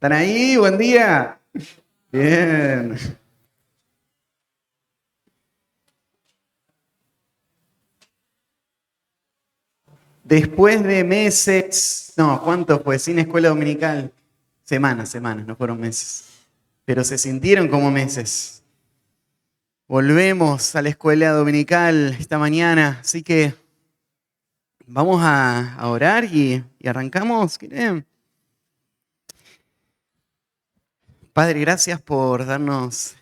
¿Están ahí? Buen día. Bien. Después de meses, no, ¿cuánto fue? Sin escuela dominical. Semanas, no fueron meses. Pero se sintieron como meses. Volvemos a la escuela dominical esta mañana, así que vamos a orar y arrancamos. ¿Quieren? Padre, gracias por darnos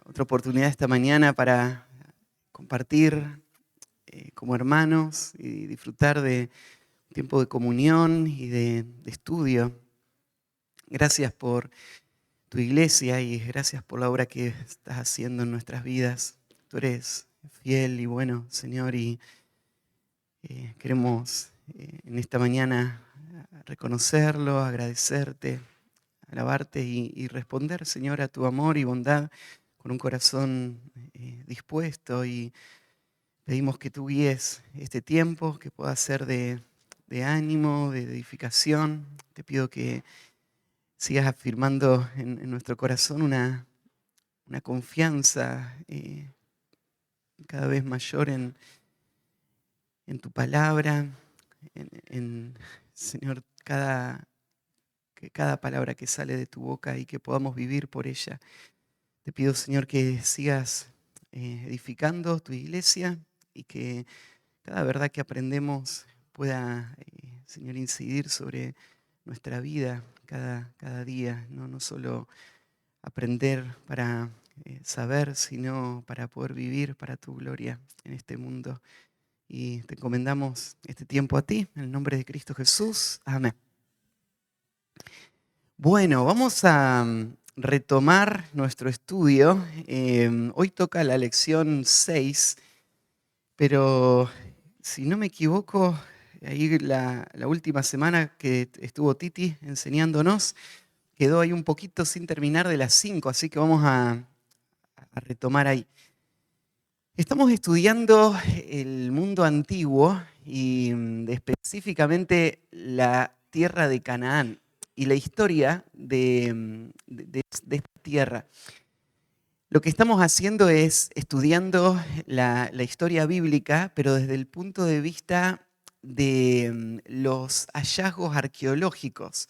otra oportunidad esta mañana para compartir como hermanos y disfrutar de un tiempo de comunión y de estudio. Gracias por tu iglesia y gracias por la obra que estás haciendo en nuestras vidas. Tú eres fiel y bueno, Señor, y queremos en esta mañana reconocerlo, agradecerte, alabarte y responder, Señor, a tu amor y bondad con un corazón dispuesto, y pedimos que tú guíes este tiempo, que pueda ser de ánimo, de edificación. Te pido que sigas afirmando en nuestro corazón una confianza cada vez mayor en tu palabra, Señor, que cada palabra que sale de tu boca y que podamos vivir por ella. Te pido, Señor, que sigas edificando tu iglesia y que cada verdad que aprendemos pueda, Señor, incidir sobre nuestra vida cada día, no solo aprender para saber, sino para poder vivir para tu gloria en este mundo. Y te encomendamos este tiempo a ti, en el nombre de Cristo Jesús. Amén. Bueno, vamos a retomar nuestro estudio. Hoy toca la lección 6, pero si no me equivoco, ahí la última semana que estuvo Titi enseñándonos, quedó ahí un poquito sin terminar de las 5, así que vamos a retomar ahí. Estamos estudiando el mundo antiguo y específicamente la tierra de Canaán y la historia de esta tierra. Lo que estamos haciendo es estudiando la historia bíblica, pero desde el punto de vista de los hallazgos arqueológicos.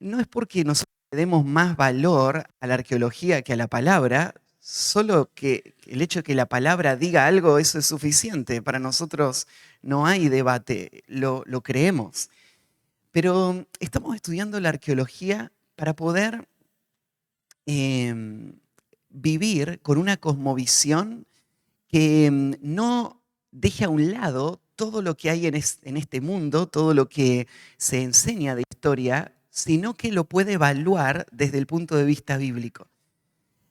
No es porque nosotros le demos más valor a la arqueología que a la palabra, solo que el hecho de que la palabra diga algo, eso es suficiente. Para nosotros no hay debate, lo creemos. Pero estamos estudiando la arqueología para poder vivir con una cosmovisión que no deje a un lado todo lo que hay en este mundo, todo lo que se enseña de historia, sino que lo puede evaluar desde el punto de vista bíblico.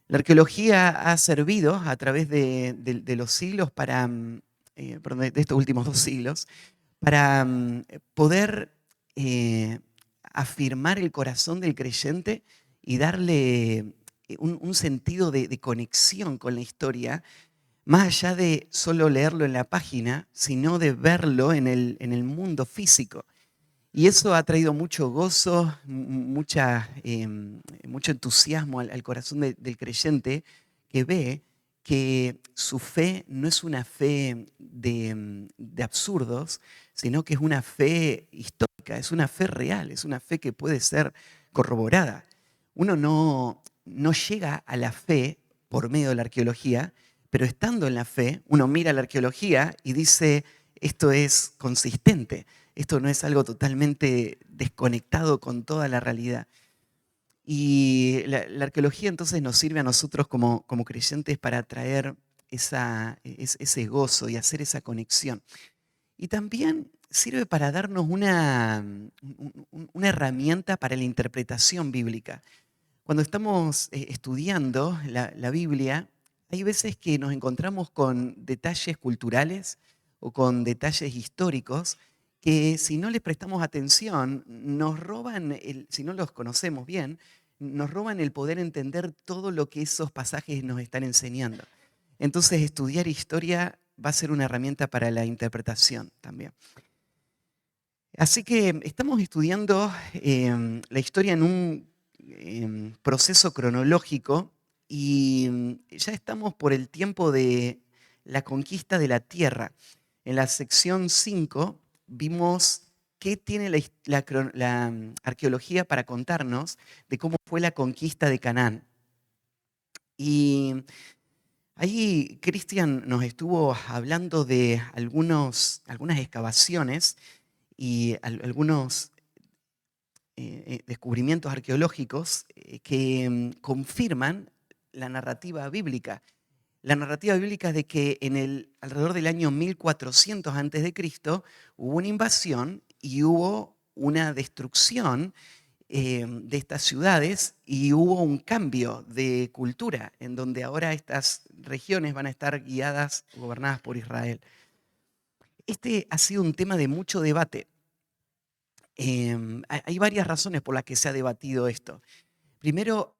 La arqueología ha servido a través de los siglos perdón, de estos últimos 2 siglos, para poder afirmar el corazón del creyente y darle un sentido de conexión con la historia, más allá de solo leerlo en la página, sino de verlo en el mundo físico. Y eso ha traído mucho gozo, mucho entusiasmo al corazón del creyente, que ve que su fe no es una fe de absurdos, sino que es una fe histórica, es una fe real, es una fe que puede ser corroborada. Uno no llega a la fe por medio de la arqueología, pero estando en la fe, uno mira la arqueología y dice, esto es consistente. Esto no es algo totalmente desconectado con toda la realidad. Y la arqueología entonces nos sirve a nosotros como creyentes para traer ese gozo y hacer esa conexión. Y también sirve para darnos una herramienta para la interpretación bíblica. Cuando estamos estudiando la Biblia, hay veces que nos encontramos con detalles culturales o con detalles históricos que, si no les prestamos atención, nos roban, si no los conocemos bien, nos roban el poder entender todo lo que esos pasajes nos están enseñando. Entonces, estudiar historia va a ser una herramienta para la interpretación también. Así que estamos estudiando la historia en un proceso cronológico y ya estamos por el tiempo de la conquista de la tierra. En la sección 5 vimos qué tiene la arqueología para contarnos de cómo fue la conquista de Canaán. Y ahí Cristian nos estuvo hablando de algunas excavaciones y algunos descubrimientos arqueológicos que confirman la narrativa bíblica. La narrativa bíblica es de que alrededor del año 1400 antes de Cristo hubo una invasión y hubo una destrucción de estas ciudades y hubo un cambio de cultura en donde ahora estas regiones van a estar guiadas, gobernadas por Israel. Este ha sido un tema de mucho debate. Hay varias razones por las que se ha debatido esto. Primero,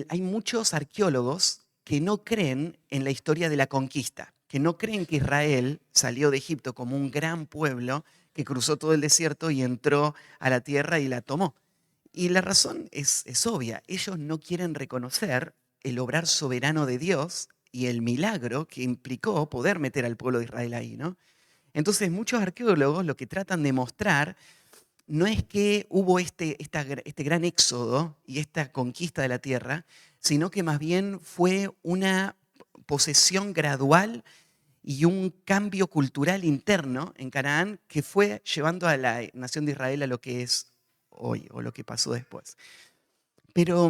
hay muchos arqueólogos que no creen en la historia de la conquista, que no creen que Israel salió de Egipto como un gran pueblo que cruzó todo el desierto y entró a la tierra y la tomó. Y la razón es obvia. Ellos no quieren reconocer el obrar soberano de Dios y el milagro que implicó poder meter al pueblo de Israel ahí, ¿no? Entonces, muchos arqueólogos lo que tratan de mostrar no es que hubo este gran éxodo y esta conquista de la tierra, sino que más bien fue una posesión gradual y un cambio cultural interno en Canaán que fue llevando a la nación de Israel a lo que es hoy o lo que pasó después. Pero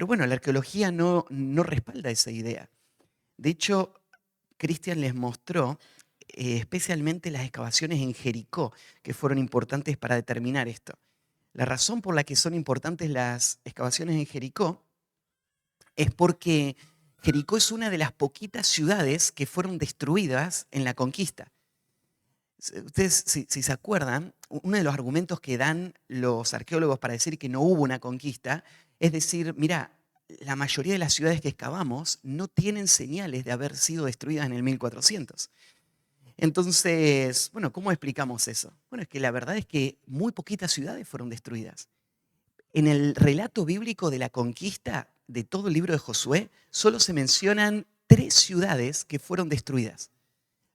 bueno, la arqueología no respalda esa idea. De hecho, Cristian les mostró especialmente las excavaciones en Jericó, que fueron importantes para determinar esto. La razón por la que son importantes las excavaciones en Jericó es porque Jericó es una de las poquitas ciudades que fueron destruidas en la conquista. Ustedes, si se acuerdan, uno de los argumentos que dan los arqueólogos para decir que no hubo una conquista es decir, mira, la mayoría de las ciudades que excavamos no tienen señales de haber sido destruidas en el 1400. Entonces, bueno, ¿cómo explicamos eso? Bueno, es que la verdad es que muy poquitas ciudades fueron destruidas. En el relato bíblico de la conquista de todo el libro de Josué, solo se mencionan 3 ciudades que fueron destruidas.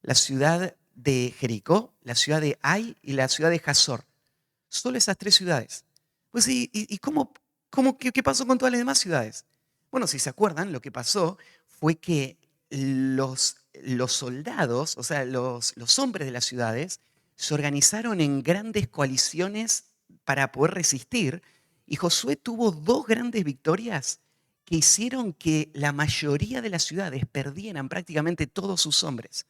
La ciudad de Jericó, la ciudad de Ai y la ciudad de Hazor. Solo esas 3 ciudades. Pues, ¿y qué pasó con todas las demás ciudades? Bueno, si se acuerdan, lo que pasó fue que los soldados, o sea, los hombres de las ciudades, se organizaron en grandes coaliciones para poder resistir, y Josué tuvo 2 grandes victorias que hicieron que la mayoría de las ciudades perdieran prácticamente todos sus hombres.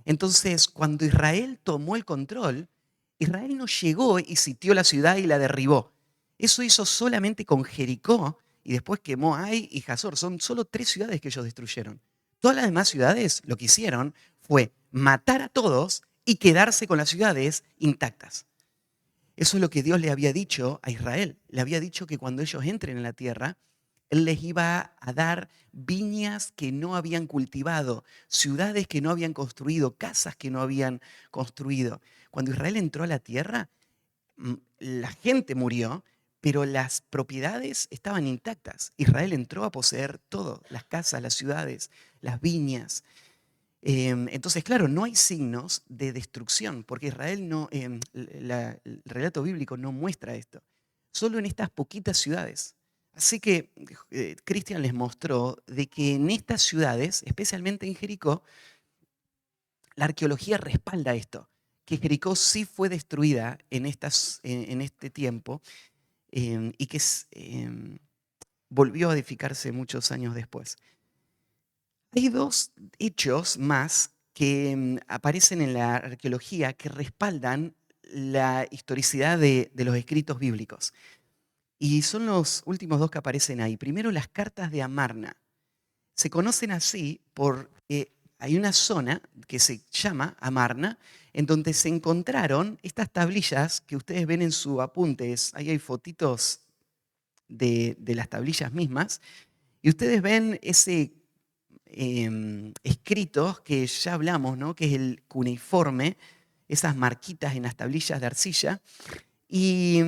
Entonces, cuando Israel tomó el control, Israel no llegó y sitió la ciudad y la derribó. Eso hizo solamente con Jericó y después quemó Ai y Hazor. Son solo 3 ciudades que ellos destruyeron. Todas las demás ciudades lo que hicieron fue matar a todos y quedarse con las ciudades intactas. Eso es lo que Dios le había dicho a Israel. Le había dicho que cuando ellos entren en la tierra, Él les iba a dar viñas que no habían cultivado, ciudades que no habían construido, casas que no habían construido. Cuando Israel entró a la tierra, la gente murió, pero las propiedades estaban intactas. Israel entró a poseer todo, las casas, las ciudades, las viñas. Entonces, claro, no hay signos de destrucción, porque Israel el relato bíblico no muestra esto. Solo en estas poquitas ciudades. Así que Cristian les mostró de que en estas ciudades, especialmente en Jericó, la arqueología respalda esto, que Jericó sí fue destruida en este tiempo y que volvió a edificarse muchos años después. Hay 2 hechos más que aparecen en la arqueología que respaldan la historicidad de los escritos bíblicos. Y son los últimos 2 que aparecen ahí. Primero, las cartas de Amarna. Se conocen así porque hay una zona que se llama Amarna, en donde se encontraron estas tablillas que ustedes ven en sus apuntes. Ahí hay fotitos de las tablillas mismas. Y ustedes ven ese escritos que ya hablamos, ¿no? Que es el cuneiforme, esas marquitas en las tablillas de arcilla. Y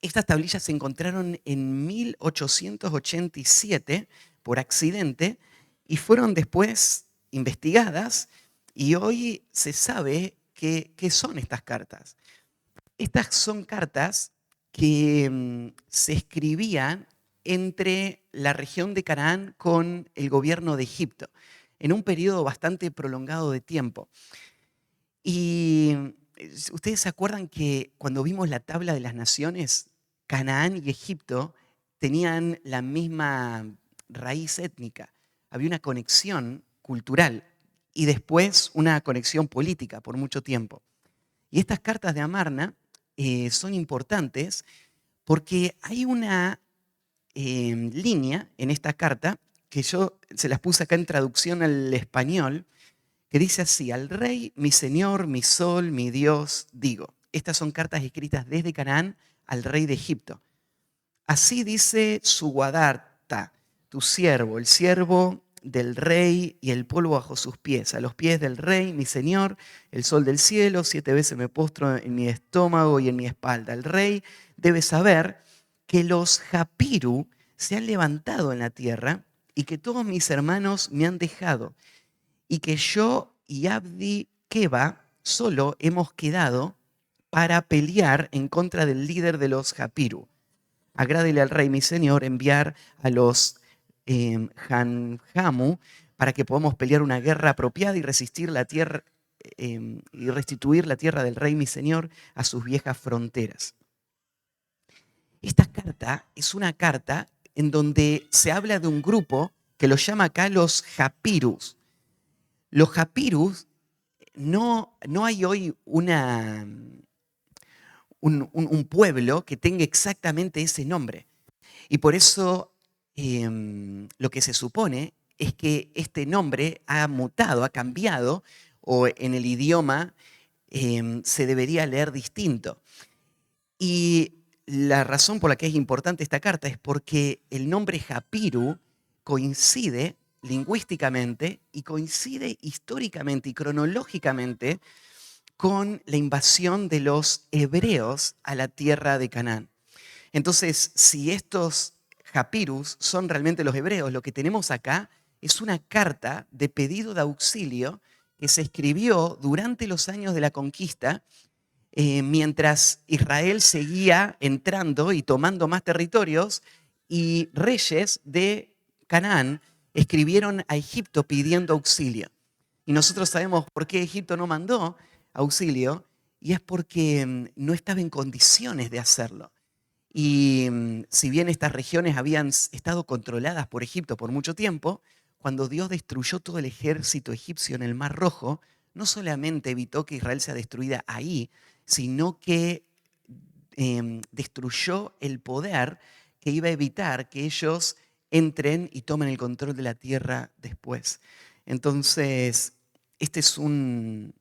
estas tablillas se encontraron en 1887 por accidente y fueron después investigadas y hoy se sabe qué son estas cartas. Estas son cartas que se escribían entre la región de Canaán con el gobierno de Egipto, en un periodo bastante prolongado de tiempo. Y ustedes se acuerdan que cuando vimos la tabla de las naciones, Canaán y Egipto tenían la misma raíz étnica. Había una conexión cultural y después una conexión política por mucho tiempo. Y estas cartas de Amarna son importantes porque hay una línea en esta carta que yo se las puse acá en traducción al español, que dice así: al rey, mi señor, mi sol, mi Dios, digo. Estas son cartas escritas desde Canaán al rey de Egipto. Así dice su Guadarta, tu siervo, el siervo del rey y el polvo bajo sus pies. A los pies del rey, mi señor, el sol del cielo, 7 veces me postro en mi estómago y en mi espalda. El rey debe saber que los Japiru se han levantado en la tierra y que todos mis hermanos me han dejado y que yo y Abdi Keba solo hemos quedado para pelear en contra del líder de los Japiru. Agrádele al rey, mi señor, enviar a los Hanjamu para que podamos pelear una guerra apropiada y resistir la tierra y restituir la tierra del rey, mi señor, a sus viejas fronteras. Esta carta es una carta en donde se habla de un grupo que lo llama acá los Japirus. Los Japirus, no hay hoy un pueblo que tenga exactamente ese nombre. Y por eso lo que se supone es que este nombre ha mutado, ha cambiado, o en el idioma se debería leer distinto. Y la razón por la que es importante esta carta es porque el nombre Japiru coincide lingüísticamente y coincide históricamente y cronológicamente con la invasión de los hebreos a la tierra de Canaán. Entonces, si estos Japirus son realmente los hebreos, lo que tenemos acá es una carta de pedido de auxilio que se escribió durante los años de la conquista, mientras Israel seguía entrando y tomando más territorios, y reyes de Canaán escribieron a Egipto pidiendo auxilio. Y nosotros sabemos por qué Egipto no mandó auxilio, y es porque no estaba en condiciones de hacerlo. Y si bien estas regiones habían estado controladas por Egipto por mucho tiempo, cuando Dios destruyó todo el ejército egipcio en el Mar Rojo, no solamente evitó que Israel sea destruida ahí, sino que destruyó el poder que iba a evitar que ellos entren y tomen el control de la tierra después. Entonces, este es un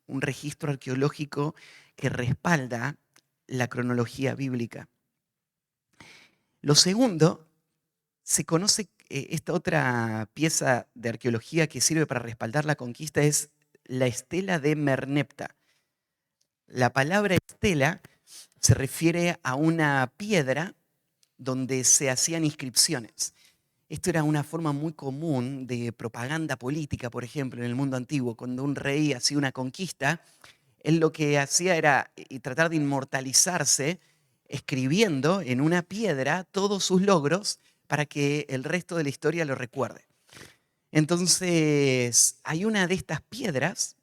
registro arqueológico que respalda la cronología bíblica. Lo segundo, se conoce esta otra pieza de arqueología que sirve para respaldar la conquista, es la estela de Merneptah. La palabra estela se refiere a una piedra donde se hacían inscripciones. Esto era una forma muy común de propaganda política, por ejemplo, en el mundo antiguo. Cuando un rey hacía una conquista, él lo que hacía era tratar de inmortalizarse escribiendo en una piedra todos sus logros para que el resto de la historia lo recuerde. Entonces, hay una de estas piedras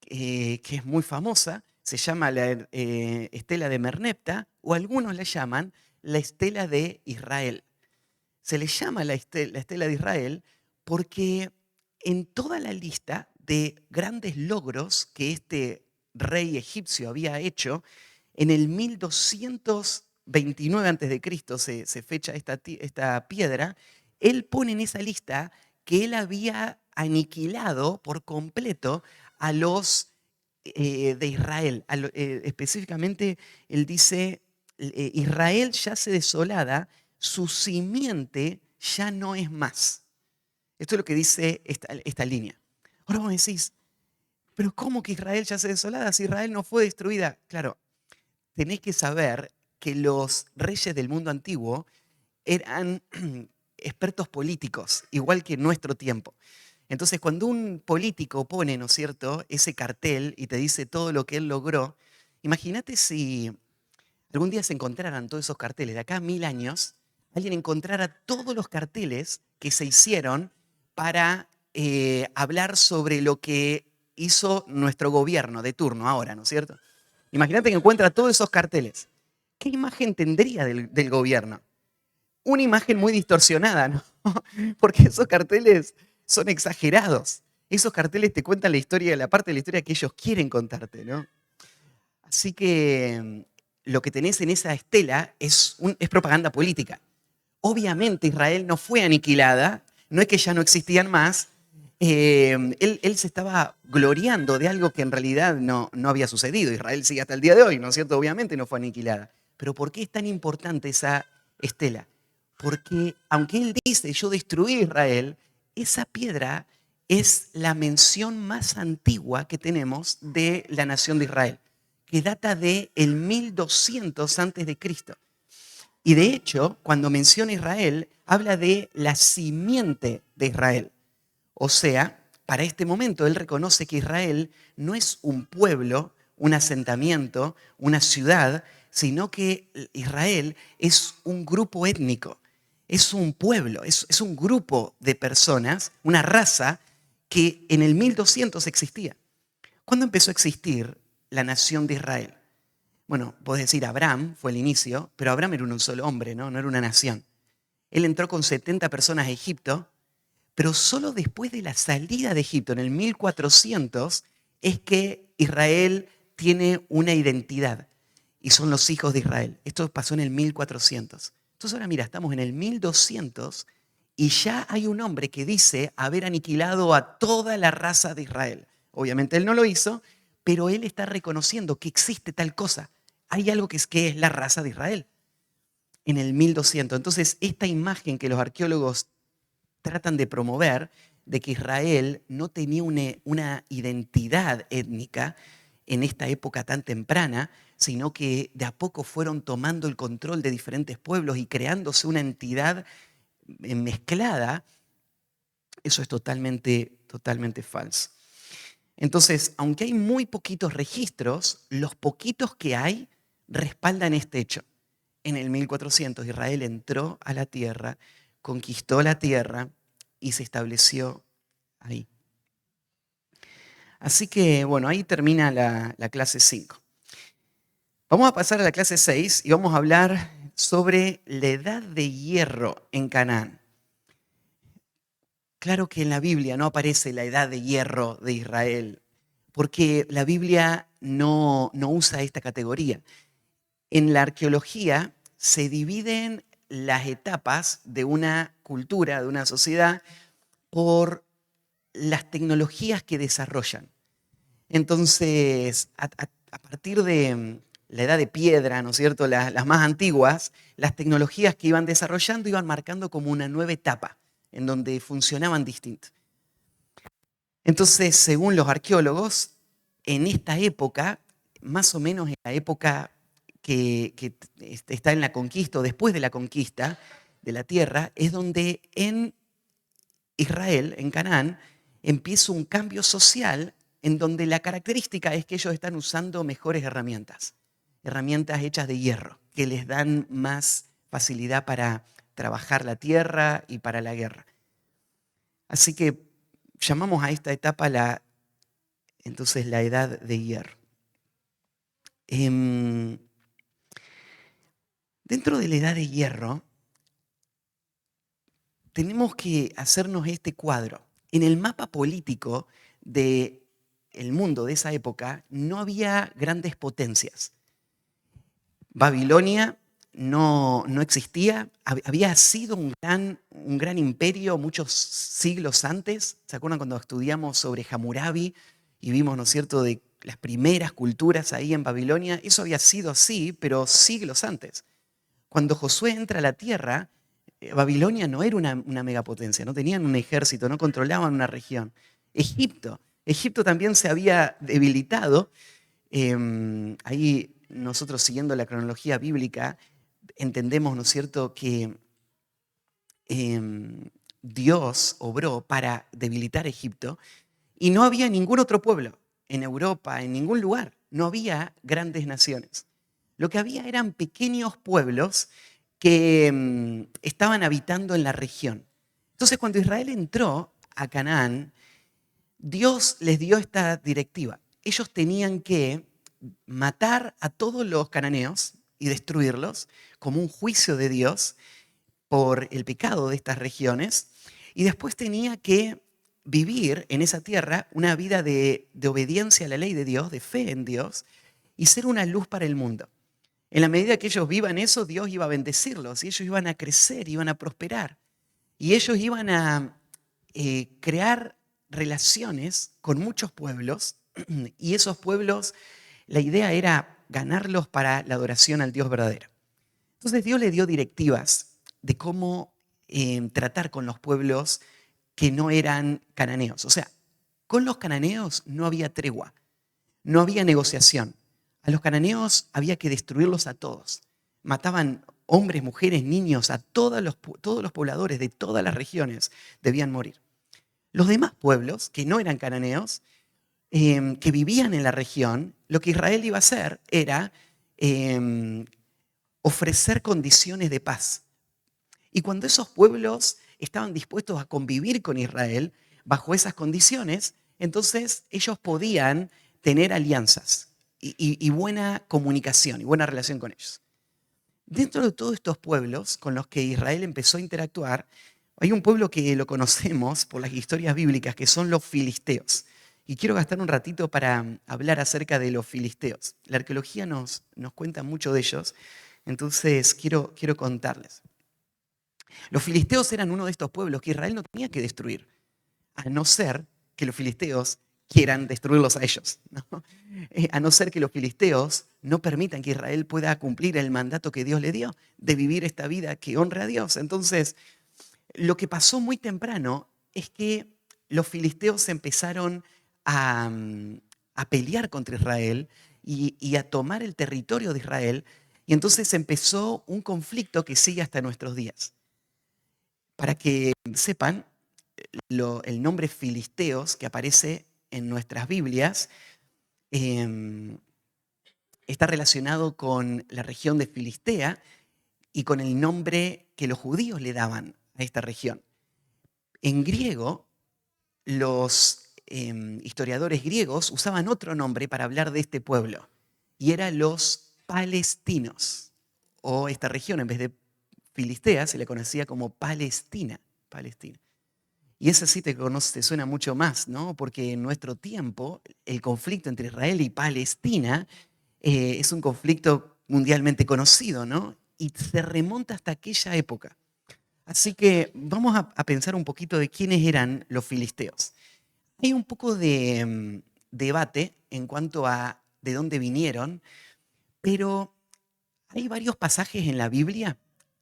que es muy famosa, se llama la estela de Merneptah, o algunos la llaman la estela de Israel. Se le llama la estela de Israel porque en toda la lista de grandes logros que este rey egipcio había hecho, en el 1229 a.C. se fecha esta piedra, él pone en esa lista que él había aniquilado por completo a los de Israel. Específicamente, él dice, Israel yace desolada, su simiente ya no es más. Esto es lo que dice esta línea. Ahora vos decís, pero ¿cómo que Israel yace desolada si Israel no fue destruida? Claro, tenés que saber que los reyes del mundo antiguo eran expertos políticos, igual que en nuestro tiempo. Entonces, cuando un político pone, ¿no es cierto?, ese cartel y te dice todo lo que él logró, imagínate si algún día se encontraran todos esos carteles, de acá a 1000 años, alguien encontrara todos los carteles que se hicieron para hablar sobre lo que hizo nuestro gobierno de turno ahora, ¿no es cierto? Imagínate que encuentra todos esos carteles. ¿Qué imagen tendría del gobierno? Una imagen muy distorsionada, ¿no? Porque esos carteles son exagerados. Esos carteles te cuentan la historia, la parte de la historia que ellos quieren contarte, ¿no? Así que lo que tenés en esa estela es propaganda política. Obviamente Israel no fue aniquilada, no es que ya no existían más. Él se estaba gloriando de algo que en realidad no había sucedido. Israel sigue hasta el día de hoy, ¿no es cierto? Obviamente no fue aniquilada. Pero ¿por qué es tan importante esa estela? Porque aunque él dice, yo destruí Israel, esa piedra es la mención más antigua que tenemos de la nación de Israel, que data de el 1200 antes de Cristo. Y de hecho, cuando menciona Israel, habla de la simiente de Israel. O sea, para este momento él reconoce que Israel no es un pueblo, un asentamiento, una ciudad, sino que Israel es un grupo étnico, es un pueblo, es un grupo de personas, una raza que en el 1200 existía. ¿Cuándo empezó a existir la nación de Israel? Bueno, podés decir Abraham fue el inicio, pero Abraham era un solo hombre, ¿no? No era una nación. Él entró con 70 personas a Egipto, pero solo después de la salida de Egipto, en el 1400, es que Israel tiene una identidad y son los hijos de Israel. Esto pasó en el 1400. Entonces ahora mira, estamos en el 1200 y ya hay un hombre que dice haber aniquilado a toda la raza de Israel. Obviamente él no lo hizo, pero él está reconociendo que existe tal cosa. Hay algo que es la raza de Israel en el 1200. Entonces esta imagen que los arqueólogos tratan de promover de que Israel no tenía una identidad étnica en esta época tan temprana, sino que de a poco fueron tomando el control de diferentes pueblos y creándose una entidad mezclada, eso es totalmente, totalmente falso. Entonces, aunque hay muy poquitos registros, los poquitos que hay respaldan este hecho. En el 1400 Israel entró a la tierra, conquistó la tierra y se estableció ahí. Así que, bueno, ahí termina la clase 5. Vamos a pasar a la clase 6 y vamos a hablar sobre la edad de hierro en Canaán. Claro que en la Biblia no aparece la edad de hierro de Israel, porque la Biblia no usa esta categoría. En la arqueología se dividen las etapas de una cultura, de una sociedad, por las tecnologías que desarrollan. Entonces, a partir de la edad de piedra, ¿no es cierto?, las más antiguas, las tecnologías que iban desarrollando iban marcando como una nueva etapa en donde funcionaban distinto. Entonces, según los arqueólogos, en esta época, más o menos en la época que está en la conquista o después de la conquista de la tierra, es donde en Israel, en Canaán, empieza un cambio social en donde la característica es que ellos están usando mejores herramientas, herramientas hechas de hierro, que les dan más facilidad para trabajar la tierra y para la guerra. Así que llamamos a esta etapa entonces la edad de hierro. Dentro de la edad de hierro, tenemos que hacernos este cuadro. En el mapa político del mundo de esa época no había grandes potencias. Babilonia no existía, había sido un gran imperio muchos siglos antes. ¿Se acuerdan cuando estudiamos sobre Hammurabi y vimos, ¿no es cierto?, de las primeras culturas ahí en Babilonia? Eso había sido así, pero siglos antes. Cuando Josué entra a la tierra, Babilonia no era una megapotencia, no tenían un ejército, no controlaban una región. Egipto Egipto también se había debilitado. Ahí nosotros, siguiendo la cronología bíblica, entendemos, ¿no es cierto?, que Dios obró para debilitar Egipto y no había ningún otro pueblo en Europa, en ningún lugar. No había grandes naciones. Lo que había eran pequeños pueblos que estaban habitando en la región. Entonces, cuando Israel entró a Canaán, Dios les dio esta directiva. Ellos tenían que matar a todos los cananeos y destruirlos como un juicio de Dios por el pecado de estas regiones. Y después tenía que vivir en esa tierra una vida de obediencia a la ley de Dios, de fe en Dios, y ser una luz para el mundo. En la medida que ellos vivan eso, Dios iba a bendecirlos y ellos iban a crecer, iban a prosperar. Y ellos iban a crear relaciones con muchos pueblos y esos pueblos, la idea era ganarlos para la adoración al Dios verdadero. Entonces Dios le dio directivas de cómo tratar con los pueblos que no eran cananeos. O sea, con los cananeos no había tregua, no había negociación. A los cananeos había que destruirlos a todos. Mataban hombres, mujeres, niños, a todos los pobladores de todas las regiones debían morir. Los demás pueblos, que no eran cananeos, que vivían en la región, lo que Israel iba a hacer era ofrecer condiciones de paz. Y cuando esos pueblos estaban dispuestos a convivir con Israel bajo esas condiciones, entonces ellos podían tener alianzas y buena comunicación y buena relación con ellos. Dentro de todos estos pueblos con los que Israel empezó a interactuar, hay un pueblo que lo conocemos por las historias bíblicas, que son los filisteos. Y quiero gastar un ratito para hablar acerca de los filisteos. La arqueología nos cuenta mucho de ellos, entonces quiero contarles. Los filisteos eran uno de estos pueblos que Israel no tenía que destruir, a no ser que los filisteos quieran destruirlos a ellos, ¿no? A no ser que los filisteos no permitan que Israel pueda cumplir el mandato que Dios le dio de vivir esta vida que honre a Dios. Entonces, lo que pasó muy temprano es que los filisteos empezaron a pelear contra Israel y a tomar el territorio de Israel, y entonces empezó un conflicto que sigue hasta nuestros días. Para que sepan, el nombre filisteos que aparece en nuestras Biblias está relacionado con la región de Filistea y con el nombre que los judíos le daban a esta región. En griego, los historiadores griegos usaban otro nombre para hablar de este pueblo, y eran los palestinos, o esta región en vez de Filistea se le conocía como Palestina. Y ese sí te suena mucho más, ¿no? Porque en nuestro tiempo el conflicto entre Israel y Palestina es un conflicto mundialmente conocido, ¿no? Y se remonta hasta aquella época. Así que vamos a pensar un poquito de quiénes eran los filisteos. Hay un poco de debate en cuanto a de dónde vinieron, pero hay varios pasajes en la Biblia,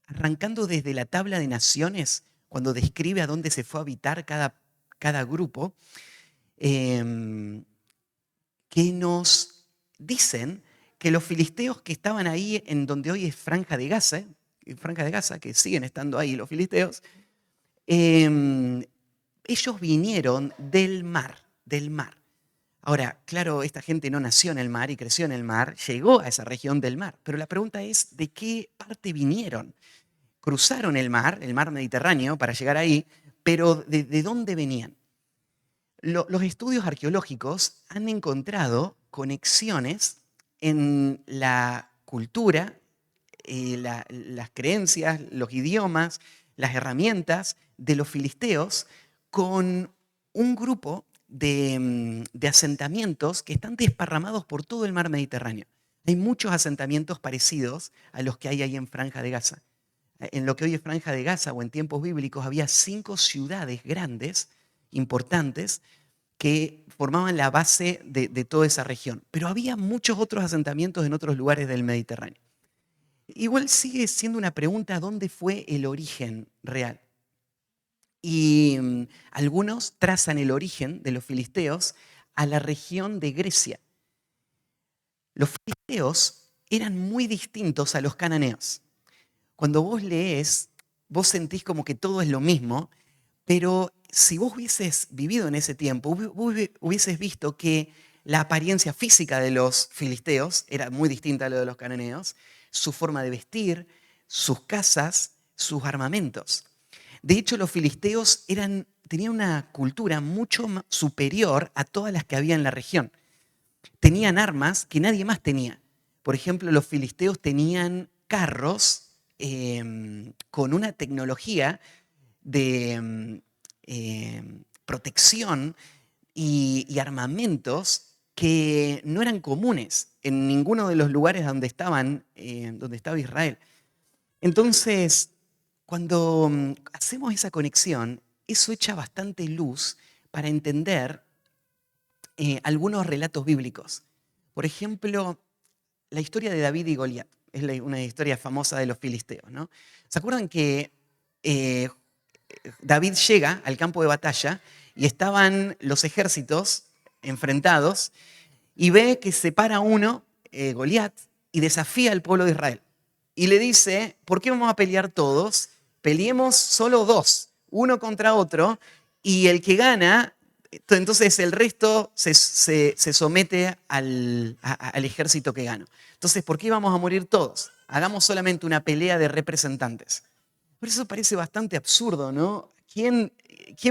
arrancando desde la tabla de naciones, cuando describe a dónde se fue a habitar cada grupo, que nos dicen que los filisteos que estaban ahí en donde hoy es Franja de Gaza, que siguen estando ahí los filisteos, ellos vinieron del mar. Ahora, claro, esta gente no nació en el mar y creció en el mar, llegó a esa región del mar, pero la pregunta es, ¿de qué parte vinieron? Cruzaron el mar Mediterráneo para llegar ahí, pero ¿de dónde venían? Los estudios arqueológicos han encontrado conexiones en la cultura, las creencias, los idiomas, las herramientas de los filisteos con un grupo de asentamientos que están desparramados por todo el mar Mediterráneo. Hay muchos asentamientos parecidos a los que hay ahí en Franja de Gaza. En lo que hoy es Franja de Gaza o en tiempos bíblicos había 5 ciudades grandes, importantes, que formaban la base de toda esa región. Pero había muchos otros asentamientos en otros lugares del Mediterráneo. Igual sigue siendo una pregunta, ¿dónde fue el origen real? Y algunos trazan el origen de los filisteos a la región de Grecia. Los filisteos eran muy distintos a los cananeos. Cuando vos lees, vos sentís como que todo es lo mismo, pero si vos hubieses vivido en ese tiempo, hubieses visto que la apariencia física de los filisteos era muy distinta a lo de los cananeos, su forma de vestir, sus casas, sus armamentos. De hecho, los filisteos tenían una cultura mucho superior a todas las que había en la región. Tenían armas que nadie más tenía. Por ejemplo, los filisteos tenían carros con una tecnología de protección y armamentos que no eran comunes en ninguno de los lugares donde estaba Israel. Entonces, cuando hacemos esa conexión, eso echa bastante luz para entender algunos relatos bíblicos. Por ejemplo, la historia de David y Goliat. Es una historia famosa de los filisteos, ¿no? ¿Se acuerdan que eh, David llega al campo de batalla y estaban los ejércitos enfrentados y ve que se para uno, Goliat, y desafía al pueblo de Israel? Y le dice, ¿por qué vamos a pelear todos? Peleemos solo dos, uno contra otro, y el que gana, entonces el resto se somete al ejército que gana. Entonces, ¿por qué vamos a morir todos? Hagamos solamente una pelea de representantes. Por eso parece bastante absurdo, ¿no? ¿Quién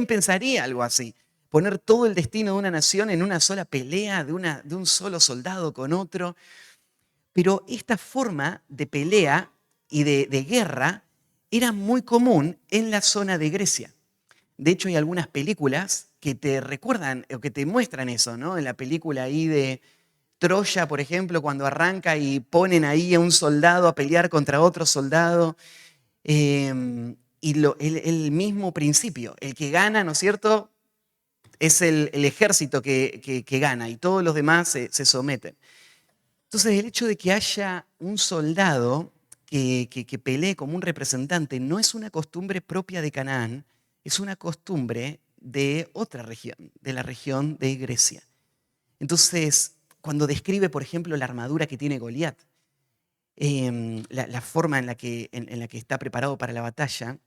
pensaría algo así? Poner todo el destino de una nación en una sola pelea de un solo soldado con otro. Pero esta forma de pelea y de guerra era muy común en la zona de Grecia. De hecho, hay algunas películas que te recuerdan o que te muestran eso, ¿no? En la película ahí de Troya, por ejemplo, cuando arranca y ponen ahí a un soldado a pelear contra otro soldado. El mismo principio, el que gana, ¿no es cierto?, es el ejército que gana y todos los demás se someten. Entonces, el hecho de que haya un soldado que pelee como un representante no es una costumbre propia de Canaán, es una costumbre de otra región, de la región de Grecia. Entonces, cuando describe, por ejemplo, la armadura que tiene Goliat, la forma en la que está preparado para la batalla,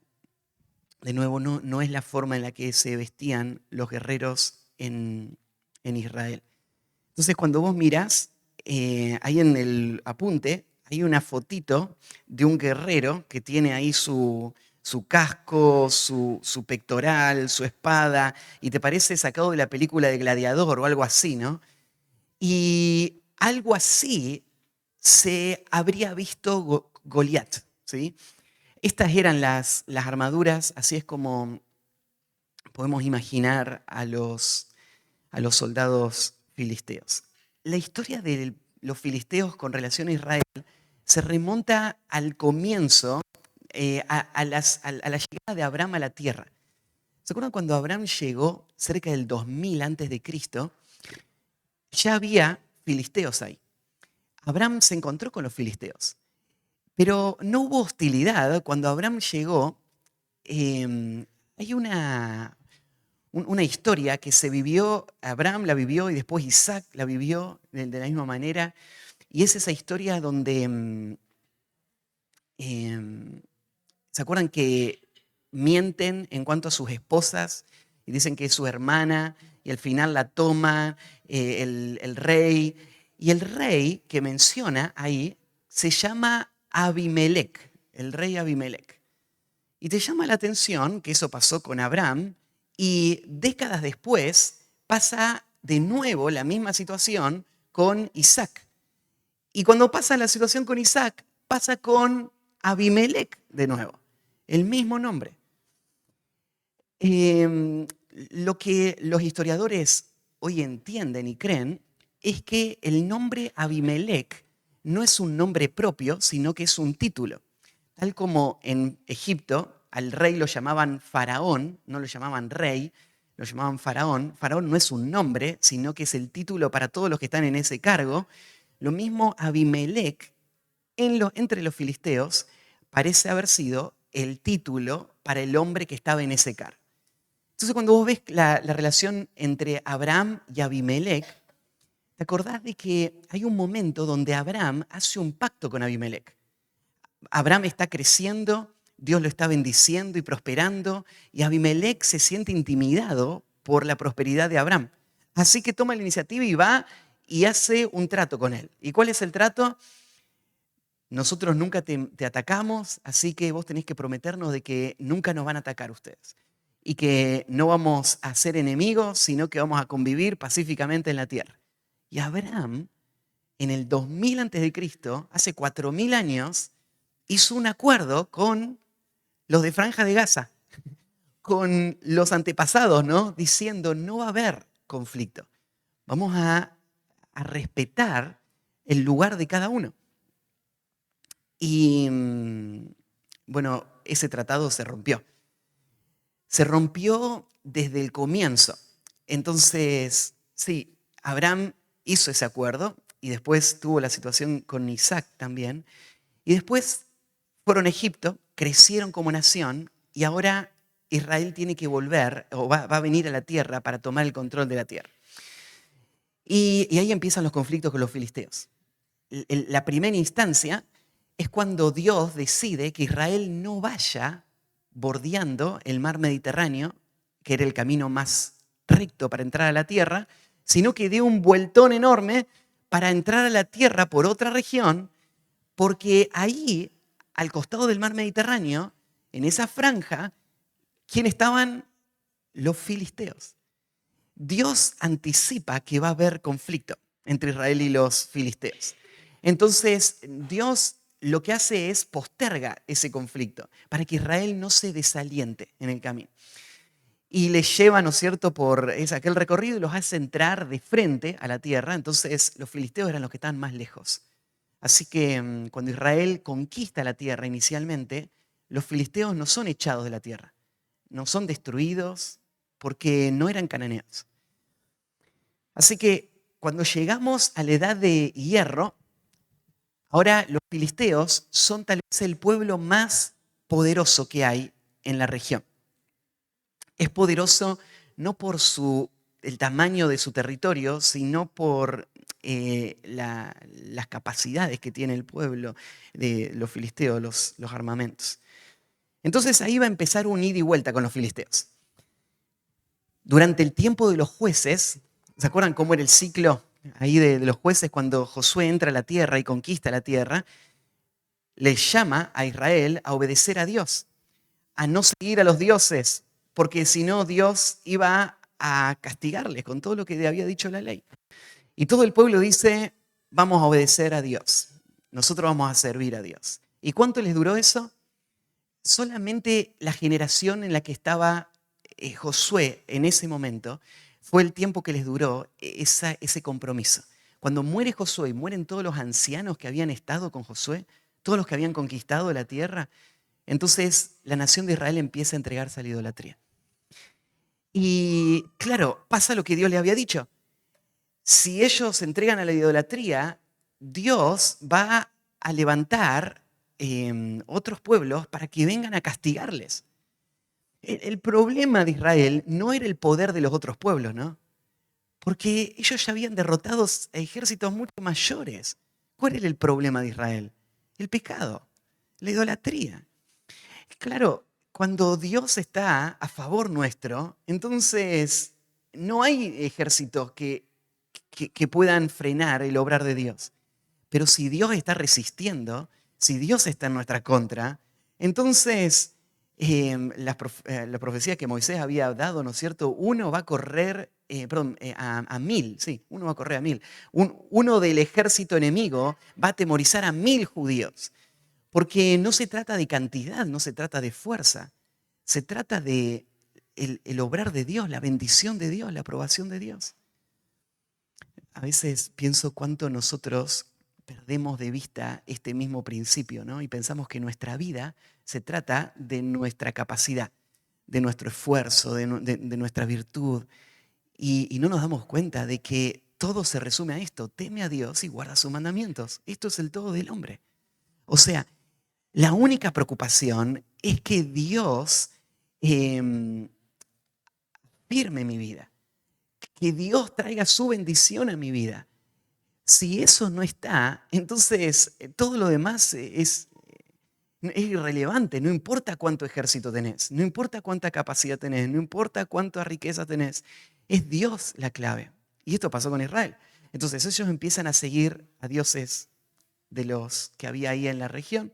de nuevo, no es la forma en la que se vestían los guerreros en Israel. Entonces, cuando vos mirás, ahí en el apunte, hay una fotito de un guerrero que tiene ahí su casco, su pectoral, su espada, y te parece sacado de la película de Gladiador o algo así, ¿no? Y algo así se habría visto Goliat, ¿sí? Estas eran las armaduras, así es como podemos imaginar a los soldados filisteos. La historia de los filisteos con relación a Israel se remonta al comienzo, a la llegada de Abraham a la tierra. ¿Se acuerdan cuando Abraham llegó cerca del 2000 antes de Cristo? Ya había filisteos ahí. Abraham se encontró con los filisteos, pero no hubo hostilidad cuando Abraham llegó. Hay una historia que se vivió, Abraham la vivió y después Isaac la vivió de la misma manera, y es esa historia donde, ¿se acuerdan que mienten en cuanto a sus esposas y dicen que es su hermana y al final la toma el rey? Y el rey que menciona ahí se llama Abimelec, el rey Abimelec. Y te llama la atención que eso pasó con Abraham y décadas después pasa de nuevo la misma situación con Isaac. Y cuando pasa la situación con Isaac, pasa con Abimelec de nuevo, el mismo nombre. Lo que los historiadores hoy entienden y creen es que el nombre Abimelec no es un nombre propio, sino que es un título. Tal como en Egipto al rey lo llamaban faraón, no lo llamaban rey, lo llamaban faraón. Faraón no es un nombre, sino que es el título para todos los que están en ese cargo. Lo mismo Abimelec entre los filisteos parece haber sido el título para el hombre que estaba en ese cargo. Entonces cuando vos ves la relación entre Abraham y Abimelech, te acordás de que hay un momento donde Abraham hace un pacto con Abimelech. Abraham está creciendo, Dios lo está bendiciendo y prosperando, y Abimelech se siente intimidado por la prosperidad de Abraham. Así que toma la iniciativa y va y hace un trato con él. ¿Y cuál es el trato? Nosotros nunca te atacamos, así que vos tenés que prometernos de que nunca nos van a atacar ustedes. Y que no vamos a ser enemigos, sino que vamos a convivir pacíficamente en la tierra. Y Abraham, en el 2000 a.C., hace 4000 años, hizo un acuerdo con los de Franja de Gaza, con los antepasados, ¿no? Diciendo, no va a haber conflicto. Vamos a respetar el lugar de cada uno. Y bueno, ese tratado se rompió. Se rompió desde el comienzo. Entonces, sí, Abraham hizo ese acuerdo y después tuvo la situación con Isaac también. Y después fueron a Egipto, crecieron como nación y ahora Israel tiene que volver o va a venir a la tierra para tomar el control de la tierra. Y ahí empiezan los conflictos con los filisteos. La primera instancia es cuando Dios decide que Israel no vaya bordeando el mar Mediterráneo, que era el camino más recto para entrar a la tierra, sino que dé un vueltón enorme para entrar a la tierra por otra región, porque ahí, al costado del mar Mediterráneo, en esa franja, ¿quién estaban? Los filisteos. Dios anticipa que va a haber conflicto entre Israel y los filisteos. Entonces, Dios lo que hace es posterga ese conflicto para que Israel no se desaliente en el camino. Y les lleva, ¿no es cierto?, por aquel recorrido y los hace entrar de frente a la tierra. Entonces, los filisteos eran los que estaban más lejos. Así que cuando Israel conquista la tierra inicialmente, los filisteos no son echados de la tierra, no son destruidos porque no eran cananeos. Así que cuando llegamos a la edad de hierro, ahora los filisteos son tal vez el pueblo más poderoso que hay en la región. Es poderoso no por el tamaño de su territorio, sino por las capacidades que tiene el pueblo de los filisteos, los armamentos. Entonces ahí va a empezar un ida y vuelta con los filisteos. Durante el tiempo de los jueces, ¿se acuerdan cómo era el ciclo ahí de los jueces cuando Josué entra a la tierra y conquista la tierra? Les llama a Israel a obedecer a Dios, a no seguir a los dioses, porque si no Dios iba a castigarles con todo lo que había dicho la ley. Y todo el pueblo dice, vamos a obedecer a Dios, nosotros vamos a servir a Dios. ¿Y cuánto les duró eso? Solamente la generación en la que estaba Josué en ese momento fue el tiempo que les duró ese compromiso. Cuando muere Josué y mueren todos los ancianos que habían estado con Josué, todos los que habían conquistado la tierra, entonces la nación de Israel empieza a entregarse a la idolatría. Y claro, pasa lo que Dios le había dicho. Si ellos se entregan a la idolatría, Dios va a levantar otros pueblos para que vengan a castigarles. El problema de Israel no era el poder de los otros pueblos, ¿no? Porque ellos ya habían derrotado a ejércitos mucho mayores. ¿Cuál era el problema de Israel? El pecado, la idolatría. Claro, cuando Dios está a favor nuestro, entonces no hay ejércitos que puedan frenar el obrar de Dios. Pero si Dios está resistiendo, si Dios está en nuestra contra, entonces la profecía que Moisés había dado, ¿no es cierto? Uno va a correr, a 1000, sí, uno va a correr a 1000. Uno del ejército enemigo va a atemorizar a 1000 judíos. Porque no se trata de cantidad, no se trata de fuerza, se trata de el obrar de Dios, la bendición de Dios, la aprobación de Dios. A veces pienso cuánto nosotros perdemos de vista este mismo principio, ¿no? Y pensamos que nuestra vida se trata de nuestra capacidad, de nuestro esfuerzo, de nuestra virtud. Y no nos damos cuenta de que todo se resume a esto: teme a Dios y guarda sus mandamientos. Esto es el todo del hombre. O sea, la única preocupación es que Dios firme mi vida, que Dios traiga su bendición a mi vida. Si eso no está, entonces todo lo demás es irrelevante. No importa cuánto ejército tenés, no importa cuánta capacidad tenés, no importa cuánta riqueza tenés. Es Dios la clave. Y esto pasó con Israel. Entonces ellos empiezan a seguir a dioses de los que había ahí en la región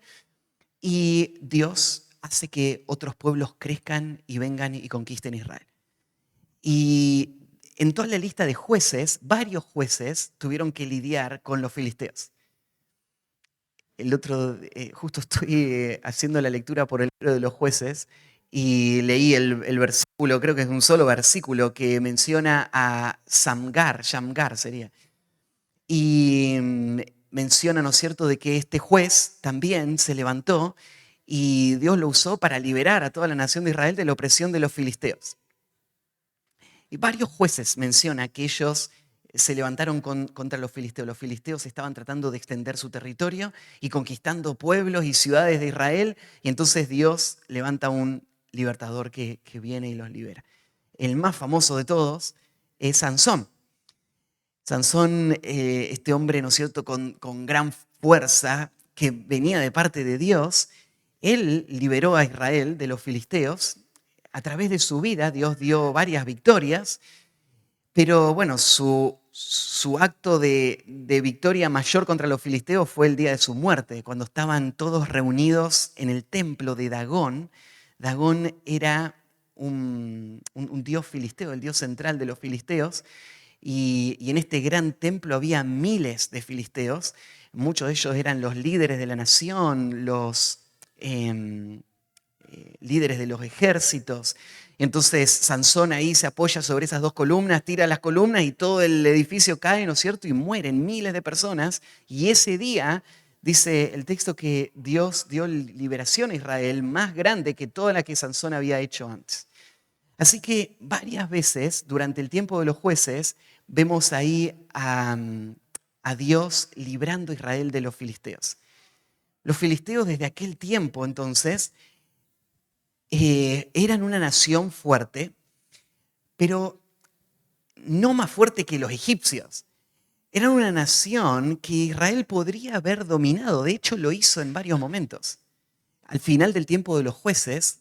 y Dios hace que otros pueblos crezcan y vengan y conquisten Israel. Y en toda la lista de jueces, varios jueces tuvieron que lidiar con los filisteos. Justo estoy haciendo la lectura por el libro de los jueces y leí el versículo, creo que es un solo versículo, que menciona a Shamgar sería. Y menciona, ¿no es cierto?, de que este juez también se levantó y Dios lo usó para liberar a toda la nación de Israel de la opresión de los filisteos. Y varios jueces menciona que ellos se levantaron contra los filisteos. Los filisteos estaban tratando de extender su territorio y conquistando pueblos y ciudades de Israel. Y entonces Dios levanta un libertador que viene y los libera. El más famoso de todos es Sansón. Sansón, este hombre, ¿no es cierto?, con gran fuerza que venía de parte de Dios, él liberó a Israel de los filisteos. A través de su vida Dios dio varias victorias, pero bueno, su acto de victoria mayor contra los filisteos fue el día de su muerte, cuando estaban todos reunidos en el templo de Dagón. Dagón era un dios filisteo, el dios central de los filisteos, y en este gran templo había miles de filisteos. Muchos de ellos eran los líderes de la nación, los líderes de los ejércitos. Entonces Sansón ahí se apoya sobre esas dos columnas, tira las columnas y todo el edificio cae, ¿no es cierto? Y mueren miles de personas. Y ese día dice el texto que Dios dio liberación a Israel más grande que toda la que Sansón había hecho antes. Así que varias veces durante el tiempo de los jueces vemos ahí a Dios librando a Israel de los filisteos. Los filisteos desde aquel tiempo entonces eran una nación fuerte, pero no más fuerte que los egipcios. Eran una nación que Israel podría haber dominado. De hecho, lo hizo en varios momentos. Al final del tiempo de los jueces,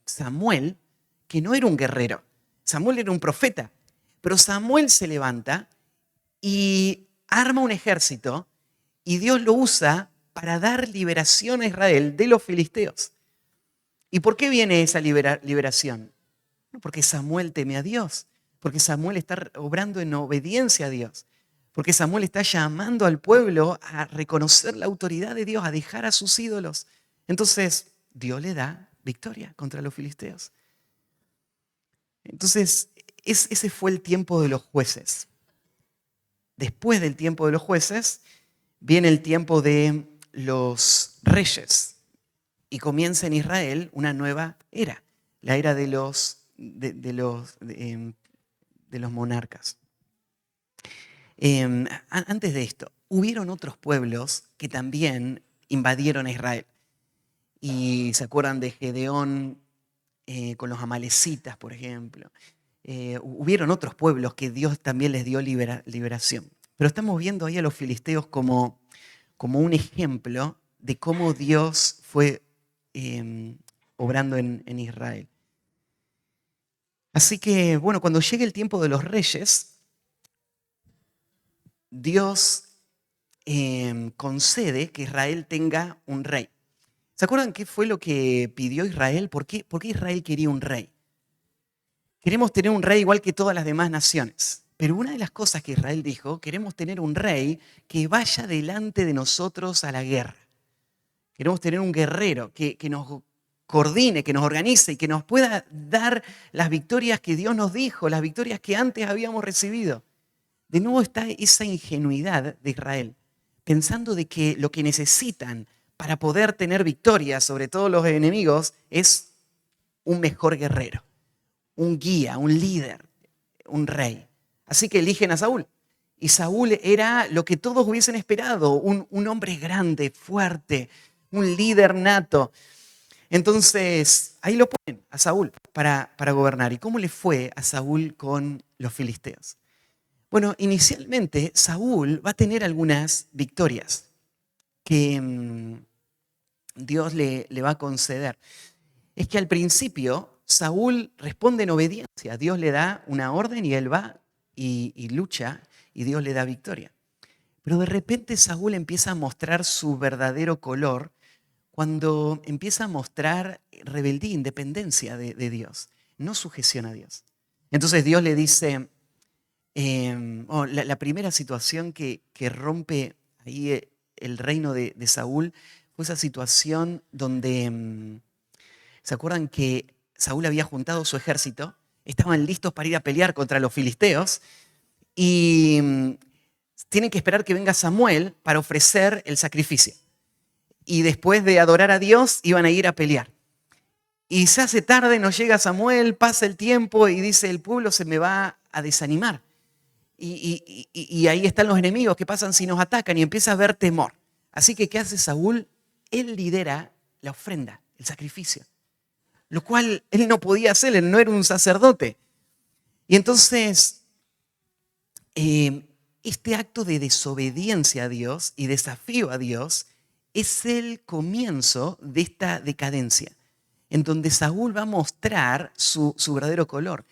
Samuel, que no era un guerrero, Samuel era un profeta, pero Samuel se levanta y arma un ejército y Dios lo usa para dar liberación a Israel de los filisteos. ¿Y por qué viene esa liberación? Porque Samuel teme a Dios, porque Samuel está obrando en obediencia a Dios, porque Samuel está llamando al pueblo a reconocer la autoridad de Dios, a dejar a sus ídolos. Entonces, Dios le da victoria contra los filisteos. Entonces, ese fue el tiempo de los jueces. Después del tiempo de los jueces, viene el tiempo de los reyes. Y comienza en Israel una nueva era, la era de los monarcas. Antes de esto, hubieron otros pueblos que también invadieron a Israel. Y se acuerdan de Gedeón con los amalecitas, por ejemplo. Hubieron otros pueblos que Dios también les dio liberación. Pero estamos viendo ahí a los filisteos como un ejemplo de cómo Dios fue obrando en Israel. Así que, bueno, cuando llegue el tiempo de los reyes, Dios concede que Israel tenga un rey. ¿Se acuerdan qué fue lo que pidió Israel? ¿Por qué Israel quería un rey? Queremos tener un rey igual que todas las demás naciones. Pero una de las cosas que Israel dijo, queremos tener un rey que vaya delante de nosotros a la guerra. Queremos tener un guerrero que nos coordine, que nos organice y que nos pueda dar las victorias que Dios nos dijo, las victorias que antes habíamos recibido. De nuevo está esa ingenuidad de Israel, pensando de que lo que necesitan para poder tener victoria sobre todos los enemigos es un mejor guerrero, un guía, un líder, un rey. Así que eligen a Saúl. Y Saúl era lo que todos hubiesen esperado, un hombre grande, fuerte, un líder nato. Entonces, ahí lo ponen a Saúl para gobernar. ¿Y cómo le fue a Saúl con los filisteos? Bueno, inicialmente Saúl va a tener algunas victorias que Dios le va a conceder. Es que al principio Saúl responde en obediencia. Dios le da una orden y él va y lucha y Dios le da victoria. Pero de repente Saúl empieza a mostrar su verdadero color cuando empieza a mostrar rebeldía, independencia de Dios, no sujeción a Dios. Entonces Dios le dice, la primera situación que rompe ahí el reino de Saúl fue esa situación donde, ¿se acuerdan que Saúl había juntado su ejército? Estaban listos para ir a pelear contra los filisteos y tienen que esperar que venga Samuel para ofrecer el sacrificio. Y después de adorar a Dios iban a ir a pelear. Y se hace tarde, no llega Samuel, pasa el tiempo y dice, el pueblo se me va a desanimar. Y ahí están los enemigos que pasan si nos atacan y empieza a haber temor. Así que, ¿qué hace Saúl? Él lidera la ofrenda, el sacrificio, lo cual él no podía hacer, él no era un sacerdote. Y entonces, este acto de desobediencia a Dios y desafío a Dios es el comienzo de esta decadencia, en donde Saúl va a mostrar su verdadero color.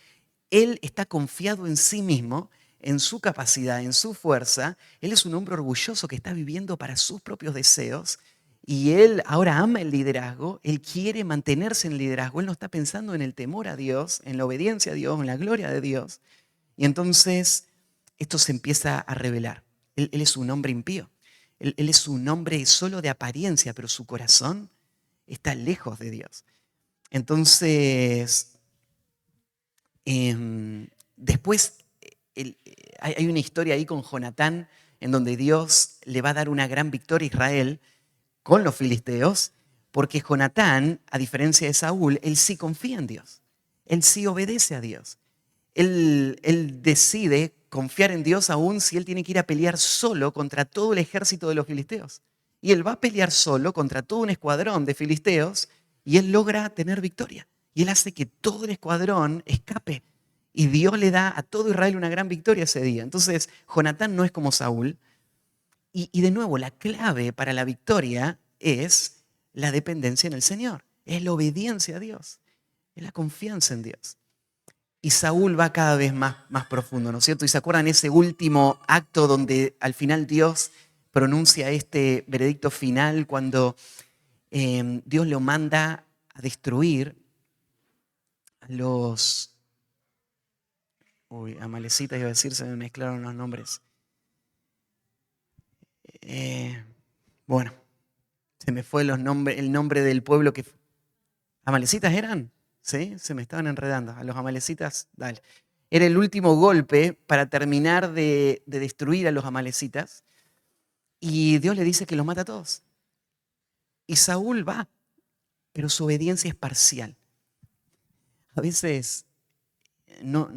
Él está confiado en sí mismo, en su capacidad, en su fuerza. Él es un hombre orgulloso que está viviendo para sus propios deseos y él ahora ama el liderazgo, él quiere mantenerse en el liderazgo, él no está pensando en el temor a Dios, en la obediencia a Dios, en la gloria de Dios. Y entonces esto se empieza a revelar. Él es un hombre impío, él es un hombre solo de apariencia, pero su corazón está lejos de Dios. Entonces, después hay una historia ahí con Jonatán en donde Dios le va a dar una gran victoria a Israel con los filisteos, porque Jonatán, a diferencia de Saúl, él sí confía en Dios, él sí obedece a Dios. Él decide confiar en Dios aún si él tiene que ir a pelear solo contra todo el ejército de los filisteos. Y él va a pelear solo contra todo un escuadrón de filisteos y él logra tener victoria. Y él hace que todo el escuadrón escape. Y Dios le da a todo Israel una gran victoria ese día. Entonces, Jonatán no es como Saúl. Y de nuevo, la clave para la victoria es la dependencia en el Señor. Es la obediencia a Dios. Es la confianza en Dios. Y Saúl va cada vez más profundo, ¿no es cierto? Y se acuerdan ese último acto donde al final Dios pronuncia este veredicto final cuando Dios lo manda a destruir a los amalecitas, iba a decir, se me mezclaron los nombres. Bueno, se me fue el nombre del pueblo que... ¿Amalecitas eran? ¿Sí? Se me estaban enredando. A los amalecitas, dale. Era el último golpe para terminar de destruir a los amalecitas. Y Dios le dice que los mata a todos. Y Saúl va, pero su obediencia es parcial. A veces no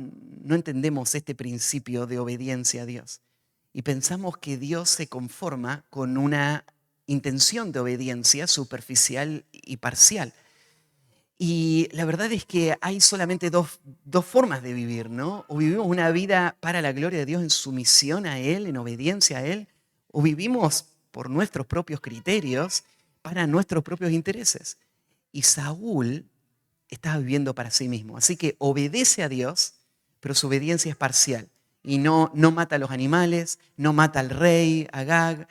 entendemos este principio de obediencia a Dios. Y pensamos que Dios se conforma con una intención de obediencia superficial y parcial. Y la verdad es que hay solamente dos formas de vivir, ¿no? O vivimos una vida para la gloria de Dios en sumisión a Él, en obediencia a Él, o vivimos por nuestros propios criterios, para nuestros propios intereses. Y Saúl estaba viviendo para sí mismo. Así que obedece a Dios, pero su obediencia es parcial. Y no mata a los animales, no mata al rey, Agag,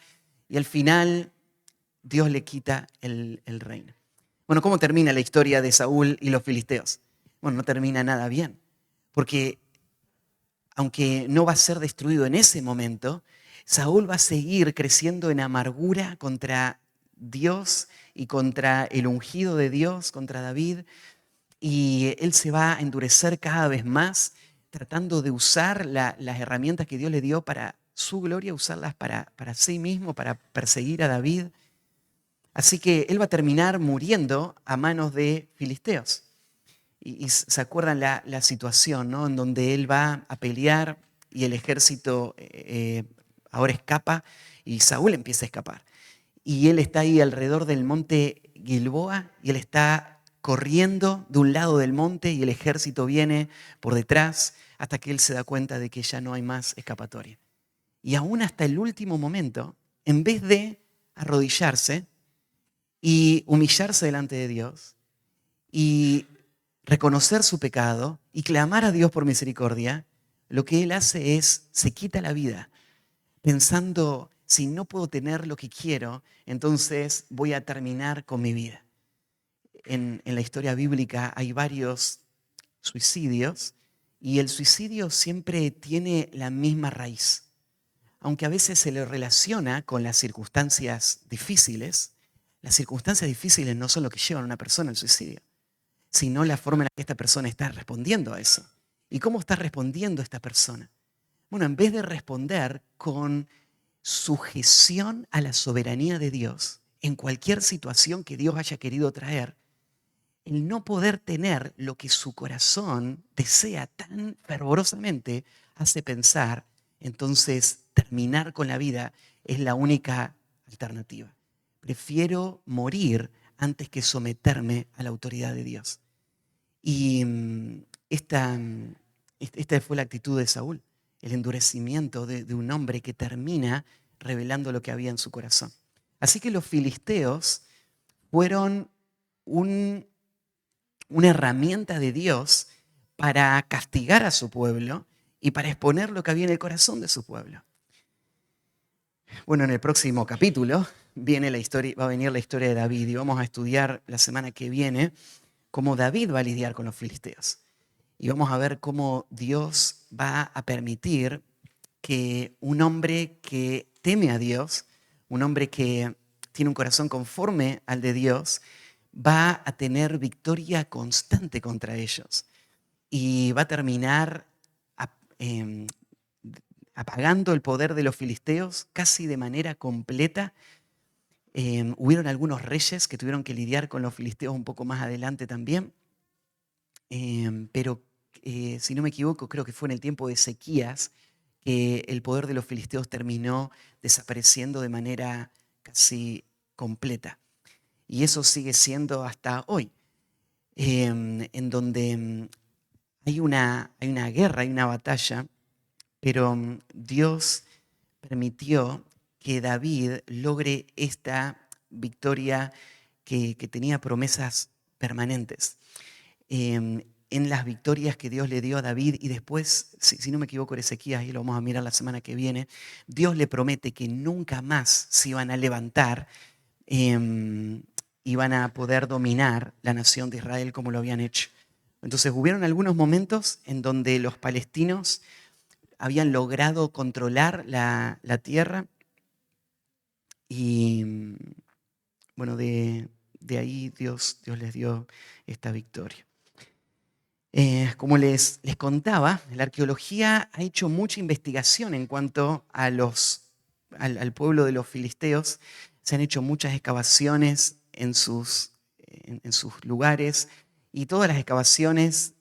y al final Dios le quita el reino. Bueno, ¿cómo termina la historia de Saúl y los filisteos? Bueno, no termina nada bien, porque aunque no va a ser destruido en ese momento, Saúl va a seguir creciendo en amargura contra Dios y contra el ungido de Dios, contra David, y él se va a endurecer cada vez más, tratando de usar las herramientas que Dios le dio para su gloria, usarlas para sí mismo, para perseguir a David. Así que él va a terminar muriendo a manos de filisteos. Y se acuerdan la situación, ¿no? En donde él va a pelear y el ejército ahora escapa y Saúl empieza a escapar. Y él está ahí alrededor del monte Gilboa y él está corriendo de un lado del monte y el ejército viene por detrás hasta que él se da cuenta de que ya no hay más escapatoria. Y aún hasta el último momento, en vez de arrodillarse y humillarse delante de Dios y reconocer su pecado y clamar a Dios por misericordia, lo que él hace es, se quita la vida, pensando, si no puedo tener lo que quiero, entonces voy a terminar con mi vida. En la historia bíblica hay varios suicidios y el suicidio siempre tiene la misma raíz. Aunque a veces se le relaciona con las circunstancias difíciles no son lo que llevan a una persona al suicidio, sino la forma en la que esta persona está respondiendo a eso. ¿Y cómo está respondiendo esta persona? Bueno, en vez de responder con sujeción a la soberanía de Dios, en cualquier situación que Dios haya querido traer, el no poder tener lo que su corazón desea tan fervorosamente hace pensar, entonces terminar con la vida es la única alternativa. Prefiero morir antes que someterme a la autoridad de Dios. Y esta fue la actitud de Saúl, el endurecimiento de un hombre que termina revelando lo que había en su corazón. Así que los filisteos fueron una herramienta de Dios para castigar a su pueblo y para exponer lo que había en el corazón de su pueblo. Bueno, en el próximo capítulo va a venir la historia de David y vamos a estudiar la semana que viene cómo David va a lidiar con los filisteos. Y vamos a ver cómo Dios va a permitir que un hombre que teme a Dios, un hombre que tiene un corazón conforme al de Dios, va a tener victoria constante contra ellos. Y va a terminar apagando el poder de los filisteos casi de manera completa. Hubieron algunos reyes que tuvieron que lidiar con los filisteos un poco más adelante también. Pero si no me equivoco, creo que fue en el tiempo de Ezequías que el poder de los filisteos terminó desapareciendo de manera casi completa. Y eso sigue siendo hasta hoy, en donde hay una guerra, hay una batalla, pero Dios permitió que David logre esta victoria que tenía promesas permanentes. En las victorias que Dios le dio a David y después, si no me equivoco, en Ezequías, y lo vamos a mirar la semana que viene, Dios le promete que nunca más se iban a levantar y van a poder dominar la nación de Israel como lo habían hecho. Entonces hubieron algunos momentos en donde los palestinos habían logrado controlar la tierra y bueno, de ahí Dios les dio esta victoria. Como les contaba, la arqueología ha hecho mucha investigación en cuanto a al pueblo de los filisteos. Se han hecho muchas excavaciones en sus lugares y todas las excavaciones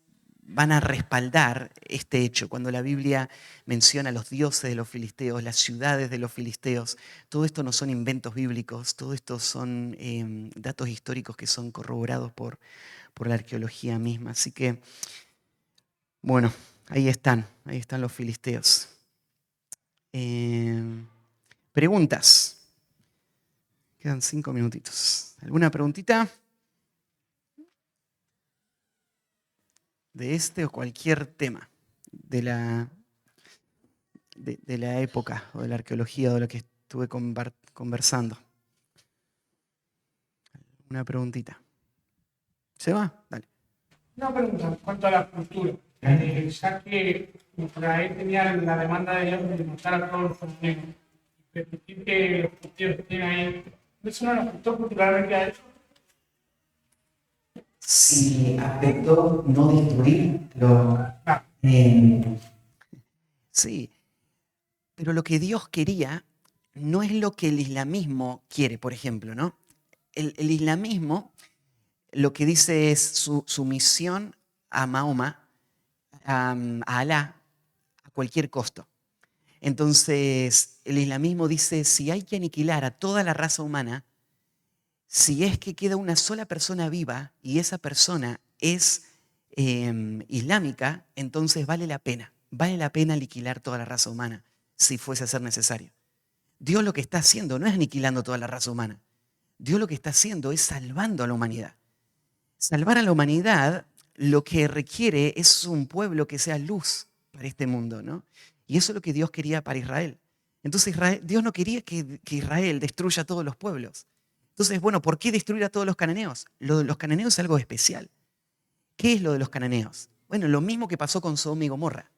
van a respaldar este hecho. Cuando la Biblia menciona los dioses de los filisteos, las ciudades de los filisteos, todo esto no son inventos bíblicos, todo esto son datos históricos que son corroborados por la arqueología misma. Así que, bueno, ahí están los filisteos. Preguntas. Quedan 5 minutitos. ¿Alguna preguntita? De este o cualquier tema de la época o de la arqueología o de lo que estuve conversando. Una preguntita. ¿Se va? Dale. Una pregunta en cuanto a la cultura. Ya que Israel tenía la demanda de Dios de matar a todos los judíos, permitir que los judíos estén ahí, ¿eso no nos afectó culturalmente a eso? Si afectó no destruirlo. Sí, pero lo que Dios quería no es lo que el islamismo quiere, por ejemplo, ¿no? El islamismo lo que dice es su sumisión a Mahoma, a Alá, a cualquier costo. Entonces, el islamismo dice, si hay que aniquilar a toda la raza humana, si es que queda una sola persona viva y esa persona es islámica, entonces vale la pena aniquilar toda la raza humana, si fuese a ser necesario. Dios lo que está haciendo no es aniquilando toda la raza humana. Dios lo que está haciendo es salvando a la humanidad. Salvar a la humanidad lo que requiere es un pueblo que sea luz para este mundo, ¿no? Y eso es lo que Dios quería para Israel. Entonces Dios no quería que Israel destruya a todos los pueblos. Entonces, bueno, ¿por qué destruir a todos los cananeos? Lo de los cananeos es algo especial. ¿Qué es lo de los cananeos? Bueno, lo mismo que pasó con Sodoma y Gomorra.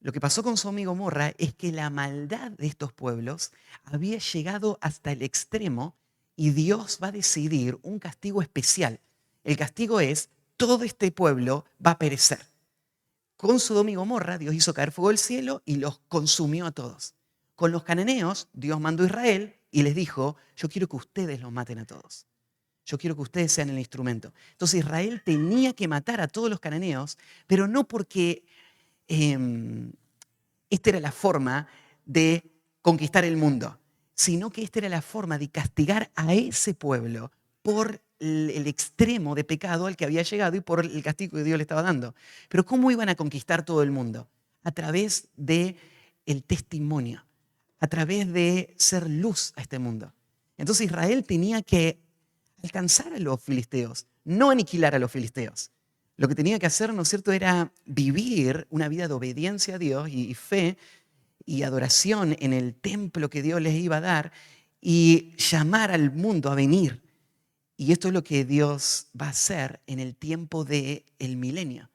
Lo que pasó con Sodoma y Gomorra es que la maldad de estos pueblos había llegado hasta el extremo y Dios va a decidir un castigo especial. El castigo es, todo este pueblo va a perecer. Con Sodoma y Gomorra, Dios hizo caer fuego del cielo y los consumió a todos. Con los cananeos, Dios mandó a Israel y les dijo, yo quiero que ustedes los maten a todos. Yo quiero que ustedes sean el instrumento. Entonces Israel tenía que matar a todos los cananeos, pero no porque esta era la forma de conquistar el mundo, sino que esta era la forma de castigar a ese pueblo por el extremo de pecado al que había llegado y por el castigo que Dios le estaba dando. Pero ¿cómo iban a conquistar todo el mundo? A través de el testimonio, a través de ser luz a este mundo. Entonces Israel tenía que alcanzar a los filisteos, no aniquilar a los filisteos. Lo que tenía que hacer, ¿no es cierto?, era vivir una vida de obediencia a Dios y fe y adoración en el templo que Dios les iba a dar y llamar al mundo a venir. Y esto es lo que Dios va a hacer en el tiempo del milenio.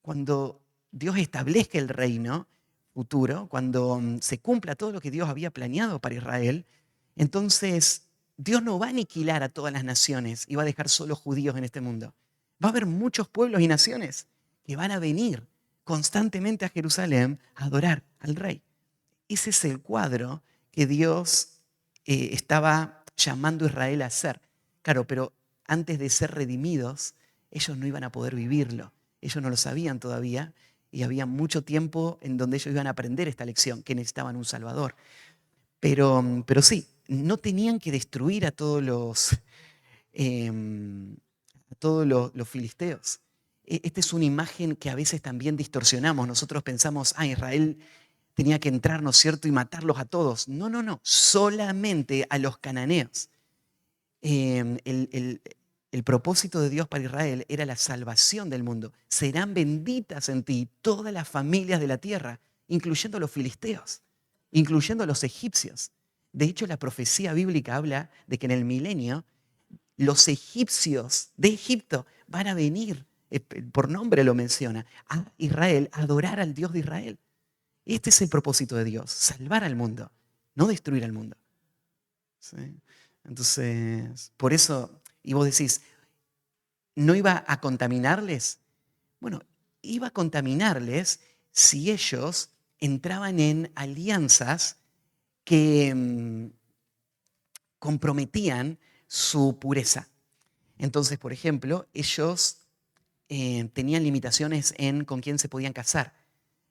Cuando Dios establezca el reino futuro, cuando se cumpla todo lo que Dios había planeado para Israel, entonces Dios no va a aniquilar a todas las naciones y va a dejar solo judíos en este mundo. Va a haber muchos pueblos y naciones que van a venir constantemente a Jerusalén a adorar al rey. Ese es el cuadro que Dios estaba llamando a Israel a hacer. Claro, pero antes de ser redimidos, ellos no iban a poder vivirlo. Ellos no lo sabían todavía y había mucho tiempo en donde ellos iban a aprender esta lección, que necesitaban un Salvador. Pero sí, no tenían que destruir a todos los filisteos. Esta es una imagen que a veces también distorsionamos. Nosotros pensamos, Israel tenía que entrar, ¿no es cierto?, y matarlos a todos. No, no, no, solamente a los cananeos. El propósito de Dios para Israel era la salvación del mundo. Serán benditas en ti todas las familias de la tierra, incluyendo los filisteos, incluyendo los egipcios. De hecho, la profecía bíblica habla de que en el milenio los egipcios de Egipto van a venir, por nombre lo menciona, a Israel, a adorar al Dios de Israel. Este es el propósito de Dios, salvar al mundo, no destruir al mundo. ¿Sí? Entonces, por eso, y vos decís, ¿no iba a contaminarles? Bueno, iba a contaminarles si ellos entraban en alianzas que comprometían su pureza. Entonces, por ejemplo, ellos tenían limitaciones en con quién se podían casar.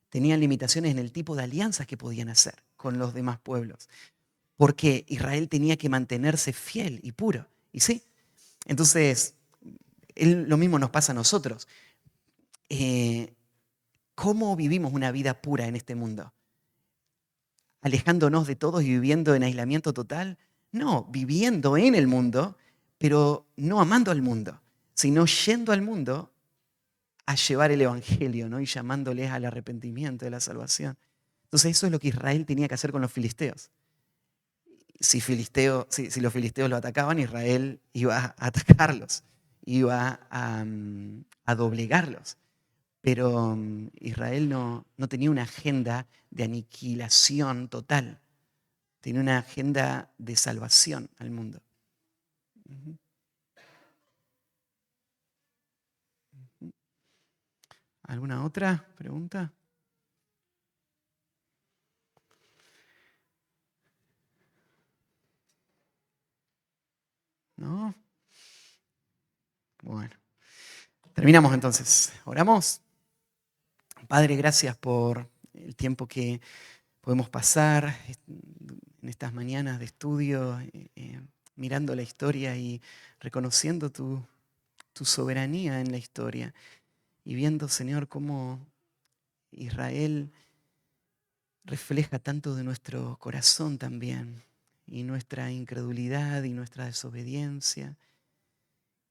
Tenían limitaciones en el tipo de alianzas que podían hacer con los demás pueblos. Porque Israel tenía que mantenerse fiel y puro. ¿Y sí? Entonces, lo mismo nos pasa a nosotros. ¿Cómo vivimos una vida pura en este mundo? ¿Alejándonos de todos y viviendo en aislamiento total? No, viviendo en el mundo, pero no amando al mundo, sino yendo al mundo a llevar el evangelio, ¿no? Y llamándoles al arrepentimiento, a la salvación. Entonces eso es lo que Israel tenía que hacer con los filisteos. Si los filisteos lo atacaban, Israel iba a atacarlos, iba a doblegarlos. Pero Israel no tenía una agenda de aniquilación total, tenía una agenda de salvación al mundo. Ujú. ¿Alguna otra pregunta? ¿No? Bueno, terminamos entonces. ¿Oramos? Padre, gracias por el tiempo que podemos pasar en estas mañanas de estudio. mirando la historia y reconociendo tu soberanía en la historia y viendo, Señor, cómo Israel refleja tanto de nuestro corazón también y nuestra incredulidad y nuestra desobediencia.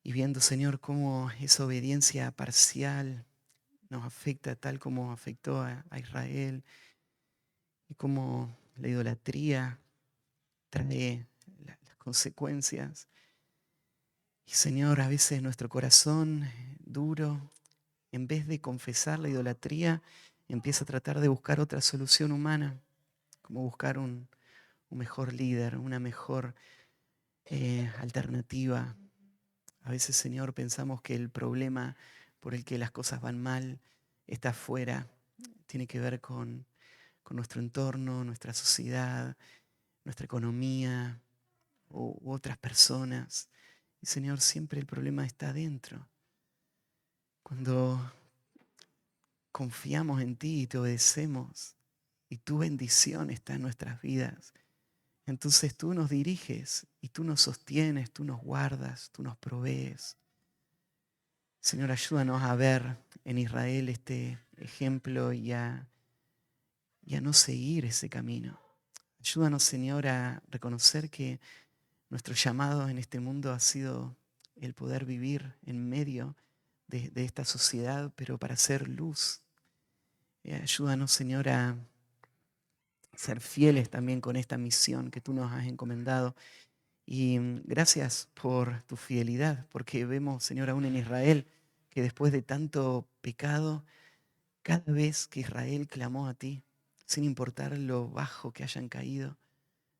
Y viendo, Señor, cómo esa obediencia parcial nos afecta tal como afectó a Israel y cómo la idolatría trae las consecuencias. Y Señor, a veces nuestro corazón duro, en vez de confesar la idolatría, empieza a tratar de buscar otra solución humana, como buscar un mejor líder, una mejor alternativa. A veces, Señor, pensamos que el problema por el que las cosas van mal está afuera, tiene que ver con nuestro entorno, nuestra sociedad, nuestra economía u otras personas. Y Señor, siempre el problema está adentro. Cuando confiamos en ti y te obedecemos y tu bendición está en nuestras vidas, entonces tú nos diriges y tú nos sostienes, tú nos guardas, tú nos provees. Señor, ayúdanos a ver en Israel este ejemplo y a no seguir ese camino. Ayúdanos, Señor, a reconocer que nuestro llamado en este mundo ha sido el poder vivir en medio de esta sociedad, pero para ser luz. Ayúdanos, Señor, a ser fieles también con esta misión que tú nos has encomendado. Y gracias por tu fidelidad, porque vemos, Señor, aún en Israel, que después de tanto pecado, cada vez que Israel clamó a ti, sin importar lo bajo que hayan caído,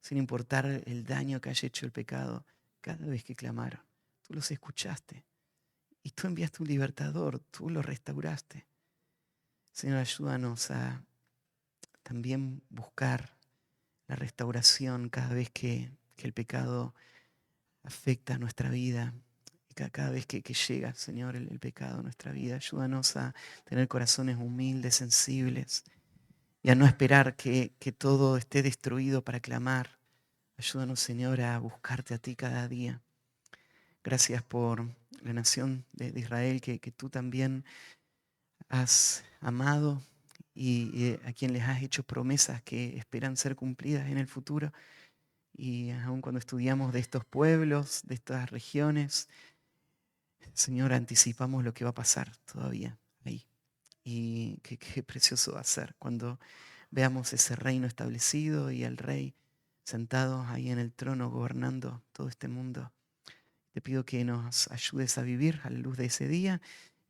sin importar el daño que haya hecho el pecado, cada vez que clamaron, tú los escuchaste y tú enviaste un libertador, tú los restauraste. Señor, ayúdanos a también buscar la restauración cada vez que el pecado afecta nuestra vida. Y cada vez que llega, Señor, el pecado a nuestra vida, ayúdanos a tener corazones humildes, sensibles, y a no esperar que todo esté destruido para clamar. Ayúdanos, Señor, a buscarte a ti cada día. Gracias por la nación de Israel que tú también has amado y a quien les has hecho promesas que esperan ser cumplidas en el futuro. Y aun cuando estudiamos de estos pueblos, de estas regiones, Señor, anticipamos lo que va a pasar todavía ahí. Y qué precioso va a ser cuando veamos ese reino establecido y al rey sentado ahí en el trono gobernando todo este mundo. Te pido que nos ayudes a vivir a la luz de ese día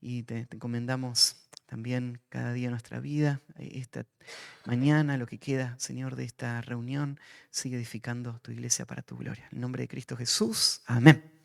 y te encomendamos también cada día nuestra vida. Esta mañana, lo que queda, Señor, de esta reunión, sigue edificando tu iglesia para tu gloria. En el nombre de Cristo Jesús. Amén.